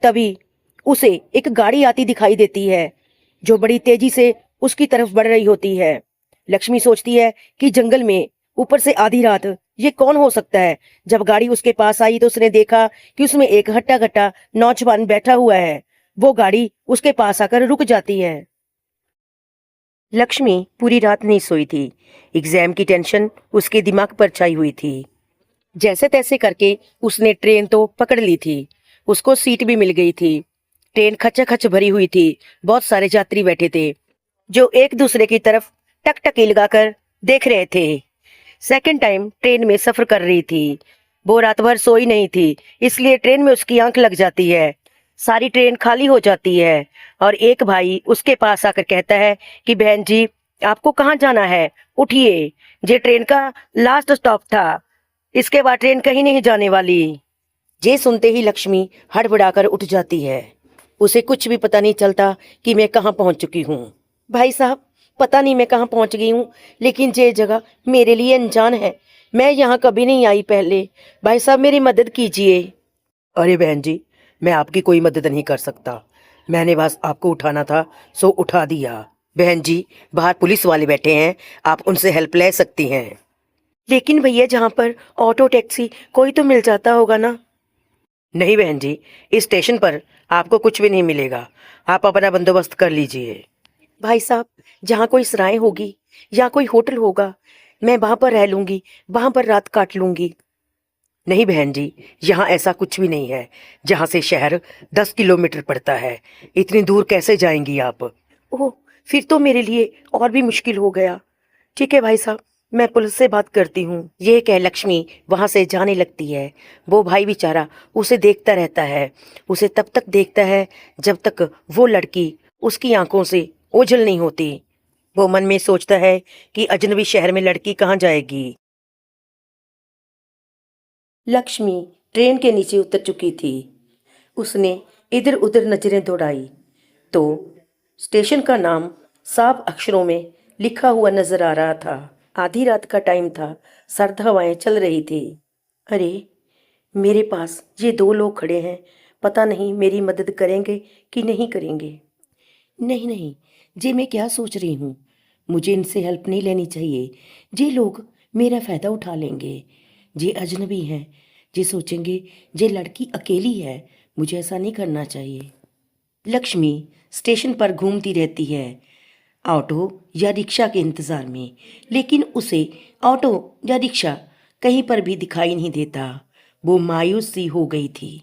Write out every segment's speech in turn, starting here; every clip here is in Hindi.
तभी उसे एक गाड़ी आती दिखाई देती है जो बड़ी तेजी से उसकी तरफ बढ़ रही होती है। लक्ष्मी सोचती है कि जंगल में ऊपर से आधी रात ये कौन हो सकता है। जब गाड़ी उसके पास आई तो उसने देखा कि उसमें एक हट्टा कट्टा नौजवान बैठा हुआ है। वो गाड़ी उसके पास आकर रुक जाती है। लक्ष्मी पूरी रात नहीं सोई थी। एग्जाम की टेंशन उसके दिमाग पर छाई हुई थी। जैसे तैसे करके उसने ट्रेन तो पकड़ ली थी। उसको सीट भी मिल गई थी। ट्रेन खचाखच भरी हुई थी। बहुत सारे यात्री बैठे थे जो एक दूसरे की तरफ टकटकी लगाकर देख रहे थे। सेकंड टाइम ट्रेन में सफर कर रही थी। वो रात भर सोई नहीं थी, इसलिए ट्रेन में उसकी आंख लग जाती है। सारी ट्रेन खाली हो जाती है और एक भाई उसके पास आकर कहता है कि बहन जी, आपको कहाँ जाना है, उठिए, ये ट्रेन का लास्ट स्टॉप था, इसके बाद ट्रेन कहीं नहीं जाने वाली। ये सुनते ही लक्ष्मी हड़बड़ाकर उठ जाती है। उसे कुछ भी पता नहीं चलता कि मैं कहाँ पहुंच चुकी हूँ। भाई साहब, पता नहीं मैं कहाँ पहुंच गई हूँ, लेकिन ये जगह मेरे लिए अनजान है। मैं यहाँ कभी नहीं आई पहले। भाई साहब, मेरी मदद कीजिए। अरे बहन जी, मैं आपकी कोई मदद नहीं कर सकता। मैंने बस आपको उठाना था, सो उठा दिया। बहन जी, बाहर पुलिस वाले बैठे हैं, आप उनसे हेल्प ले सकती हैं। लेकिन भैया, जहाँ पर ऑटो टैक्सी कोई तो मिल जाता होगा ना। नहीं बहन जी, इस स्टेशन पर आपको कुछ भी नहीं मिलेगा। आप अपना बंदोबस्त कर लीजिए। भाई साहब, जहाँ कोई सराय होगी या कोई होटल होगा, मैं वहां पर रह लूंगी, वहां पर रात काट लूंगी। नहीं बहन जी, यहाँ ऐसा कुछ भी नहीं है। जहाँ से शहर 10 किलोमीटर पड़ता है, इतनी दूर कैसे जाएंगी आप। ओह, फिर तो मेरे लिए और भी मुश्किल हो गया। ठीक है भाई साहब, मैं पुलिस से बात करती हूँ। ये कह लक्ष्मी वहां से जाने लगती है। वो भाई बेचारा उसे देखता रहता है। उसे तब तक देखता है जब तक वो लड़की उसकी आंखों से ओझल नहीं होती। वो मन में सोचता है कि अजनबी शहर में लड़की कहाँ जाएगी। लक्ष्मी ट्रेन के नीचे उतर चुकी थी। उसने इधर उधर नजरें दौड़ाई तो स्टेशन का नाम साफ अक्षरों में लिखा हुआ नजर आ रहा था। आधी रात का टाइम था, सर्द हवाएं चल रही थी। अरे, मेरे पास ये दो लोग खड़े हैं, पता नहीं मेरी मदद करेंगे कि नहीं करेंगे। नहीं नहीं, ये मैं क्या सोच रही हूँ। मुझे इनसे हेल्प नहीं लेनी चाहिए। ये लोग मेरा फ़ायदा उठा लेंगे। ये अजनबी हैं। ये सोचेंगे ये लड़की अकेली है। मुझे ऐसा नहीं करना चाहिए। लक्ष्मी स्टेशन पर घूमती रहती है, ऑटो या रिक्शा के इंतज़ार में। लेकिन उसे ऑटो या रिक्शा कहीं पर भी दिखाई नहीं देता। वो मायूस सी हो गई थी।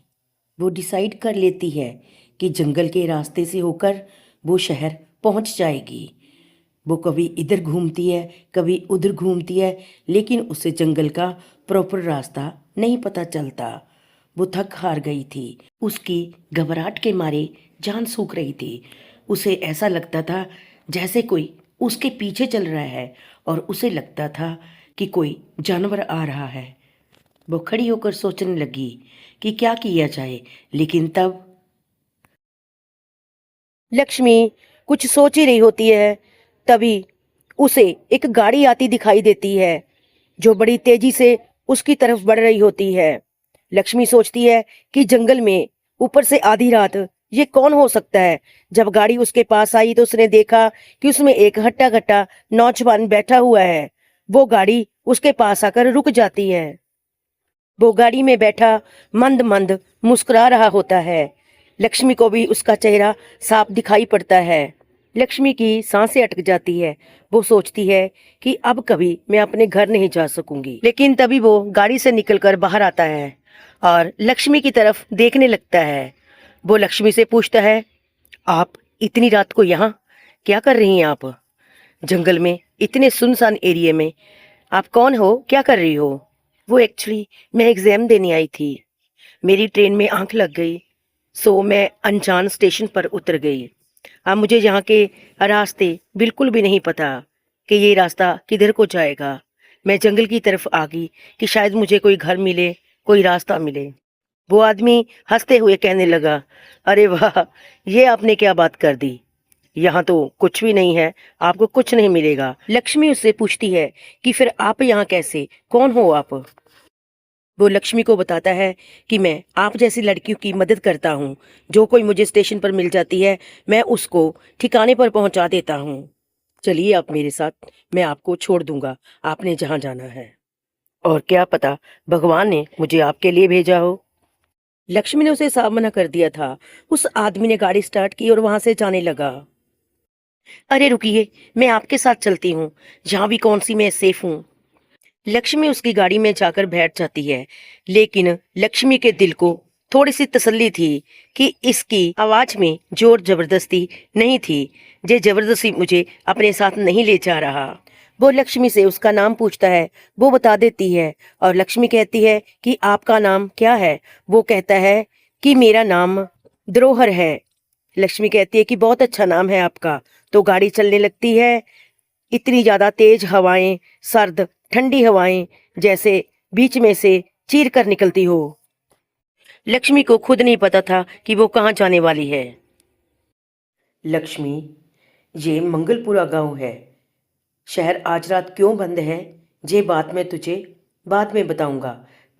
वो डिसाइड कर लेती है कि जंगल के रास्ते से होकर वो शहर पहुंच जाएगी। वो कभी इधर घूमती है, कभी उधर घूमती है, लेकिन उसे जंगल का प्रॉपर रास्ता नहीं पता चलता। वो थक हार गई थी। उसकी घबराहट के मारे जान सूख रही थी। उसे ऐसा लगता था जैसे कोई उसके पीछे चल रहा है और उसे लगता था कि कोई जानवर आ रहा है। वो खड़ी होकर सोचने लगी कि क्या किया जाए, लेकिन तब लक्ष्मी कुछ सोच ही रही होती है। तभी उसे एक गाड़ी आती दिखाई देती है जो बड़ी तेजी से उसकी तरफ बढ़ रही होती है। लक्ष्मी सोचती है कि जंगल में ऊपर से आधी रात ये कौन हो सकता है। जब गाड़ी उसके पास आई तो उसने देखा कि उसमें एक हट्टा कट्टा नौजवान बैठा हुआ है। वो गाड़ी उसके पास आकर रुक जाती है। वो गाड़ी में बैठा मंद मंद मुस्कुरा रहा होता है। लक्ष्मी को भी उसका चेहरा साफ दिखाई पड़ता है। लक्ष्मी की सांसें अटक जाती है। वो सोचती है कि अब कभी मैं अपने घर नहीं जा सकूंगी। लेकिन तभी वो गाड़ी से निकलकर बाहर आता है और लक्ष्मी की तरफ देखने लगता है। वो लक्ष्मी से पूछता है, आप इतनी रात को यहाँ क्या कर रही हैं। आप जंगल में इतने सुनसान एरिया में आप कौन हो, क्या कर रही हो। वो एक्चुअली मैं एग्जाम देने आई थी। मेरी ट्रेन में आंख लग गई, सो मैं अनजान स्टेशन पर उतर गई। अब मुझे यहाँ के रास्ते बिल्कुल भी नहीं पता कि ये रास्ता किधर को जाएगा। मैं जंगल की तरफ आ गई कि शायद मुझे कोई घर मिले, कोई रास्ता मिले। वो आदमी हंसते हुए कहने लगा, अरे वाह, ये आपने क्या बात कर दी। यहाँ तो कुछ भी नहीं है, आपको कुछ नहीं मिलेगा। लक्ष्मी उससे पूछती है कि फिर आप यहाँ कैसे, कौन हो आप। वो लक्ष्मी को बताता है कि मैं आप जैसी लड़कियों की मदद करता हूँ। जो कोई मुझे स्टेशन पर मिल जाती है मैं उसको ठिकाने पर पहुंचा देता हूँ। चलिए आप मेरे साथ, मैं आपको छोड़ दूंगा, आपने जहाँ जाना है। और क्या पता भगवान ने मुझे आपके लिए भेजा हो। लक्ष्मी ने उसे साफ मना कर दिया था। उस आदमी ने गाड़ी स्टार्ट की और वहां से जाने लगा। अरे रुकिए, मैं आपके साथ चलती हूँ, जहाँ भी कौन सी मैं सेफ हूँ। लक्ष्मी उसकी गाड़ी में जाकर बैठ जाती है, लेकिन लक्ष्मी के दिल को थोड़ी सी तसल्ली थी कि इसकी आवाज में जोर जबरदस्ती नहीं थी। ये जबरदस्ती मुझे अपने साथ नहीं ले जा रहा। वो लक्ष्मी से उसका नाम पूछता है, वो बता देती है और लक्ष्मी कहती है कि आपका नाम क्या है। वो कहता है कि मेरा नाम द्रोहर है। लक्ष्मी कहती है कि बहुत अच्छा नाम है आपका। तो गाड़ी चलने लगती है। इतनी ज्यादा तेज हवाएं, सर्द ठंडी हवाएं जैसे बीच में से चीर कर निकलती हो। लक्ष्मी को खुद नहीं पता था कि वो कहाँ जाने वाली है। लक्ष्मी, ये मंगलपुरा गांव है। शहर आज रात क्यों बंद है, ये बात मैं तुझे बाद में बताऊंगा।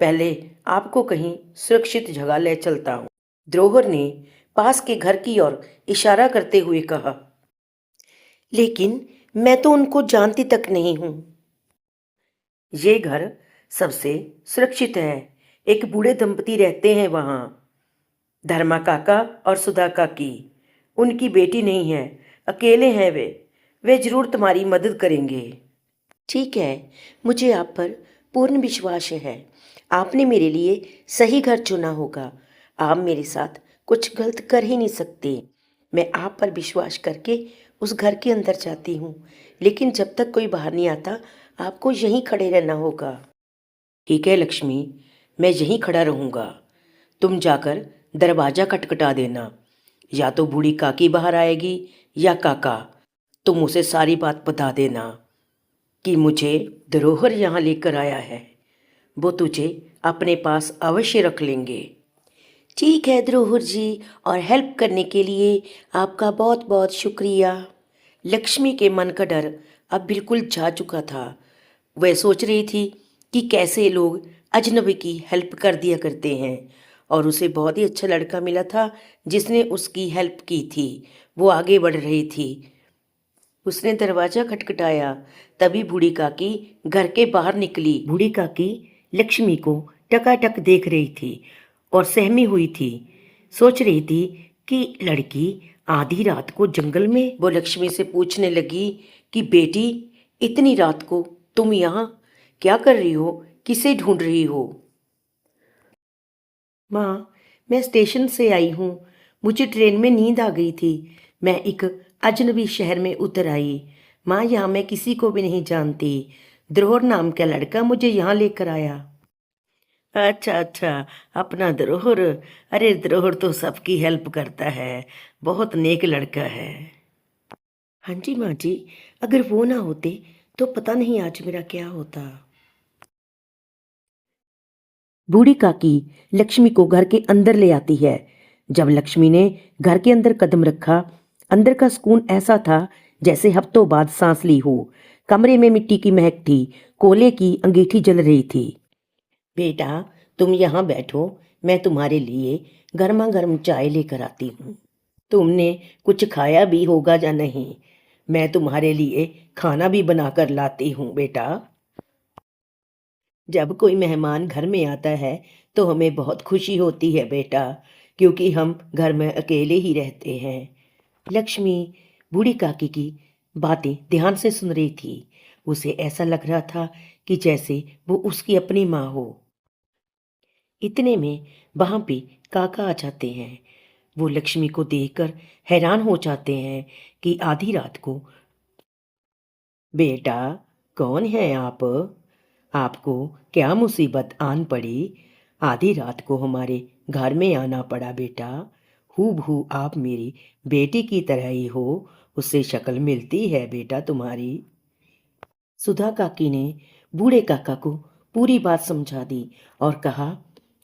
पहले आपको कहीं सुरक्षित जगह ले चलता हूँ। द्रोहर ने पास के घर की ओर इशारा करते हुए कहा। लेकिन मैं तो उनको जानती तक नहीं हूँ। ये घर सबसे सुरक्षित है। एक बूढ़े दंपति रहते हैं वहाँ, धर्मा काका और सुधा काकी। उनकी बेटी नहीं है, अकेले हैं वे जरूर तुम्हारी मदद करेंगे। ठीक है, मुझे आप पर पूर्ण विश्वास है। आपने मेरे लिए सही घर चुना होगा। आप मेरे साथ कुछ गलत कर ही नहीं सकते। मैं आप पर विश्वास करके उस घर के अंदर जाती हूँ, लेकिन जब तक कोई बाहर नहीं आता आपको यहीं खड़े रहना होगा। ठीक है लक्ष्मी, मैं यहीं खड़ा रहूँगा। तुम जाकर दरवाज़ा खटखटा देना। या तो बूढ़ी काकी बाहर आएगी या काका। तुम उसे सारी बात बता देना कि मुझे धरोहर यहाँ लेकर आया है। वो तुझे अपने पास अवश्य रख लेंगे। ठीक है धरोहर जी, और हेल्प करने के लिए आपका बहुत बहुत शुक्रिया। लक्ष्मी के मन का डर अब बिल्कुल जा चुका था। वह सोच रही थी कि कैसे लोग अजनबी की हेल्प कर दिया करते हैं, और उसे बहुत ही अच्छा लड़का मिला था जिसने उसकी हेल्प की थी। वो आगे बढ़ रही थी। उसने दरवाज़ा खटखटाया। तभी बूढ़ी काकी घर के बाहर निकली। बूढ़ी काकी लक्ष्मी को टकाटक देख रही थी और सहमी हुई थी। सोच रही थी कि लड़की आधी रात को जंगल में। वो लक्ष्मी से पूछने लगी कि बेटी, इतनी रात को तुम यहाँ क्या कर रही हो, किसे ढूंढ रही हो? माँ, मैं स्टेशन से आई हूँ। मुझे ट्रेन में नींद आ गई थी। मैं एक अजनबी शहर में उतर आई। माँ, यहाँ मैं किसी को भी नहीं जानती। द्रोहर नाम का लड़का मुझे यहाँ लेकर आया। अच्छा अच्छा, अपना द्रोहर। अरे द्रोहर तो सबकी हेल्प करता है, बहुत नेक लड़का है। हाँ जी माँ जी, अगर वो ना होते तो पता नहीं आज मेरा क्या होता। बूढ़ी काकी लक्ष्मी को घर के अंदर ले आती है। जब लक्ष्मी ने घर के अंदर कदम रखा, अंदर का सुकून ऐसा था जैसे हफ्तों बाद सांस ली हो। कमरे में मिट्टी की महक थी, कोयले की अंगीठी जल रही थी। बेटा, तुम यहाँ बैठो, मैं तुम्हारे लिए गर्मा गर्म चाय लेकर आती हूँ। तुमने कुछ खाया भी होगा या नहीं? मैं तुम्हारे लिए खाना भी बनाकर लाती हूँ बेटा। जब कोई मेहमान घर में आता है तो हमें बहुत खुशी होती है बेटा, क्योंकि हम घर में अकेले ही रहते हैं। लक्ष्मी बूढ़ी काकी की बातें ध्यान से सुन रही थी। उसे ऐसा लग रहा था कि जैसे वो उसकी अपनी माँ हो। इतने में वहां पे काका आ जाते हैं। वो लक्ष्मी को देखकर हैरान हो जाते हैं कि आधी रात को। बेटा, कौन है आप? आपको क्या मुसीबत आन पड़ी? आधी रात को हमारे घर में आना पड़ा बेटा। हूबहू आप मेरी बेटी की तरह ही हो, उससे शक्ल मिलती है बेटा तुम्हारी। सुधा काकी ने बूढ़े काका को पूरी बात समझा दी और कहा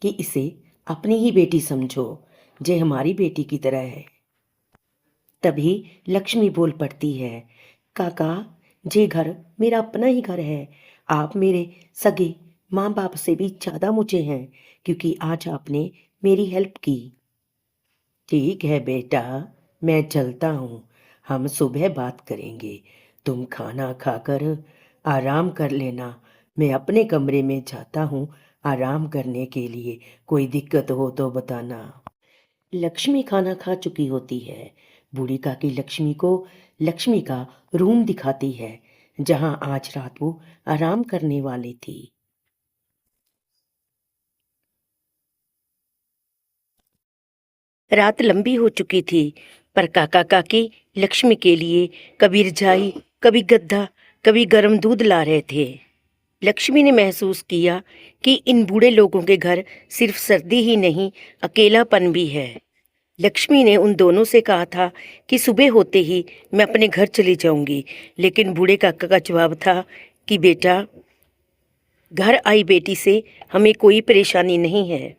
कि इसे अपनी ही बेटी समझो, जे हमारी बेटी की तरह है। तभी लक्ष्मी बोल पड़ती है, काका, ये घर मेरा अपना ही घर है। आप मेरे सगे माँ बाप से भी ज़्यादा मुझे हैं, क्योंकि आज आपने मेरी हेल्प की। ठीक है बेटा, मैं चलता हूँ। हम सुबह बात करेंगे। तुम खाना खाकर आराम कर लेना। मैं अपने कमरे में जाता हूँ आराम करने के लिए। कोई दिक्कत हो तो बताना। लक्ष्मी खाना खा चुकी होती है। बूढ़ी काकी लक्ष्मी को लक्ष्मी का रूम दिखाती है, जहाँ आज रात वो आराम करने वाली थी। रात लंबी हो चुकी थी, पर काका काकी लक्ष्मी के लिए कभी रजाई, कभी गद्दा, कभी गर्म दूध ला रहे थे। लक्ष्मी ने महसूस किया कि इन बूढ़े लोगों के घर सिर्फ सर्दी ही नहीं, अकेलापन भी है। लक्ष्मी ने उन दोनों से कहा था कि सुबह होते ही मैं अपने घर चली जाऊंगी, लेकिन बूढ़े काका का जवाब था कि बेटा, घर आई बेटी से हमें कोई परेशानी नहीं है।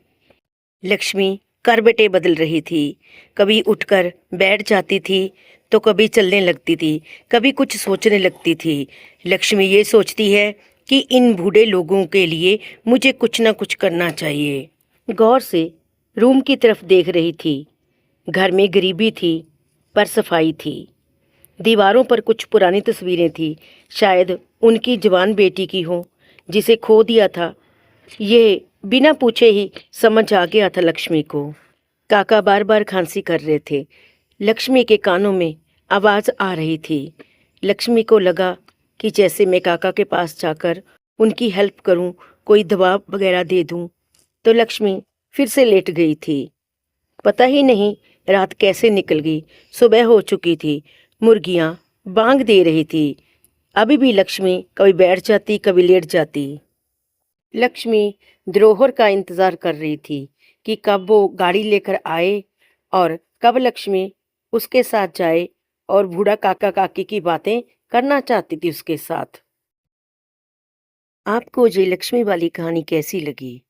लक्ष्मी करवटें बदल रही थी। कभी उठकर बैठ जाती थी, तो कभी चलने लगती थी, कभी कुछ सोचने लगती थी। लक्ष्मी ये सोचती है कि इन बूढ़े लोगों के लिए मुझे कुछ ना कुछ करना चाहिए। गौर से रूम की तरफ देख रही थी। घर में गरीबी थी, पर सफाई थी। दीवारों पर कुछ पुरानी तस्वीरें थी, शायद उनकी जवान बेटी की हो, जिसे खो दिया था। ये बिना पूछे ही समझ आ गया था लक्ष्मी को। काका बार बार खांसी कर रहे थे। लक्ष्मी के कानों में आवाज़ आ रही थी। लक्ष्मी को लगा कि जैसे मैं काका के पास जाकर उनकी हेल्प करूं, कोई दवा वगैरह दे दूं। तो लक्ष्मी फिर से लेट गई थी। पता ही नहीं रात कैसे निकल गई। सुबह हो चुकी थी। मुर्गियां बांग दे रही थी। अभी भी लक्ष्मी कभी बैठ जाती, कभी लेट जाती। लक्ष्मी धरोहर का इंतजार कर रही थी कि कब वो गाड़ी लेकर आए और कब लक्ष्मी उसके साथ जाए और बूढ़ा काका काकी की बातें करना चाहती थी उसके साथ। आपको ये लक्ष्मी वाली कहानी कैसी लगी?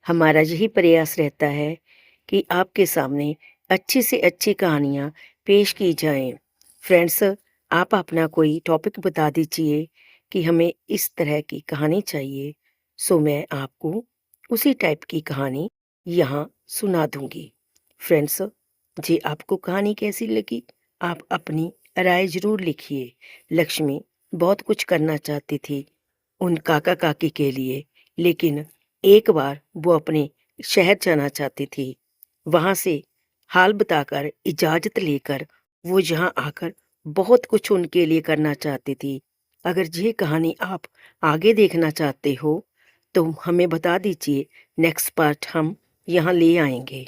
हमारा यही प्रयास रहता है कि आपके सामने अच्छी से अच्छी कहानियाँ पेश की जाएं। फ्रेंड्स, आप अपना कोई टॉपिक बता दीजिए कि हमें इस तरह की कहानी चाहिए, सो मैं आपको उसी टाइप की कहानी यहाँ सुना दूंगी। फ्रेंड्स, जी आपको कहानी कैसी लगी? आप अपनी राय ज़रूर लिखिए। लक्ष्मी बहुत कुछ करना चाहती थी उन काका काकी के लिए, लेकिन एक बार वो अपने शहर जाना चाहती थी। वहां से हाल बताकर इजाजत लेकर वो यहाँ आकर बहुत कुछ उनके लिए करना चाहती थी। अगर ये कहानी आप आगे देखना चाहते हो तो हमें बता दीजिए, नेक्स्ट पार्ट हम यहाँ ले आएंगे।